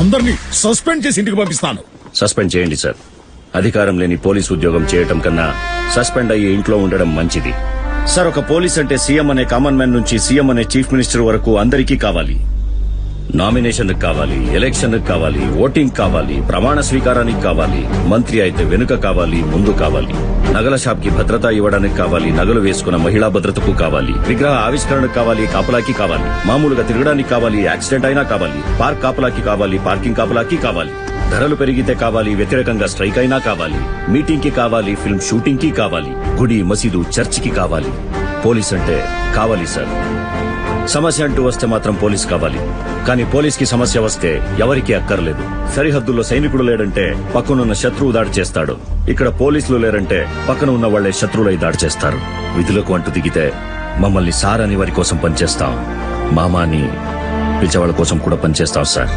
అందరినీ సస్పెండ్ చేసి ఇంటికి పంపిస్తాను. సస్పెండ్ చేయండి సార్. అధికారం లేని పోలీసు ఉద్యోగం చేయటం కన్నా సస్పెండ్ అయ్యి ఇంట్లో ఉండడం మంచిది. సార్, ఒక పోలీస్ అంటే సీఎం అనే కామన్ మ్యాన్ నుంచి సీఎం అనే చీఫ్ మినిస్టర్ వరకు అందరికీ కావాలి. నామినేషన్ కావాలి, ఎలక్షన్ కావాలి, ఓటింగ్ కావాలి, ప్రమాణ స్వీకారానికి కావాలి, మంత్రి అయితే వెనుక కావాలి, ముందు కావాలి, నగల షాప్ కి భద్రత ఇవ్వడానికి కావాలి, నగలు వేసుకున్న మహిళా భద్రతకు కావాలి, విగ్రహ ఆవిష్కరణకు కావాలి, కాపలాకి కావాలి, మామూలుగా తిరగడానికి కావాలి, యాక్సిడెంట్ అయినా కావాలి, పార్క్ కాపలాకి కావాలి, పార్కింగ్ కాపలాకి కావాలి, ధరలు పెరిగితే కావాలి, వ్యతిరేకంగా స్ట్రైక్ అయినా కావాలి, మీటింగ్ కి కావాలి, ఫిల్మ్ షూటింగ్ కి కావాలి, గుడి మసీదు చర్చ్ కి కావాలి. పోలీస్ అంటే కావాలి సార్. సమస్య అంటూ వస్తే మాత్రం పోలీస్ కావాలి. కానీ పోలీస్ కి సమస్య వస్తే ఎవరికీ అక్కర్లేదు. సరిహద్దుల్లో సైనికుడు లేడంటే పక్కనున్న శత్రువు దాడి చేస్తాడు. ఇక్కడ పోలీసులు లేరంటే పక్కన ఉన్న వాళ్లే శత్రువులై దాడి చేస్తారు. విధులకు అంటూ దిగితే మమ్మల్ని సార్ అని వారి కోసం పనిచేస్తాం, మామా అని పిలిచేవాళ్ల కోసం కూడా పనిచేస్తాం సార్.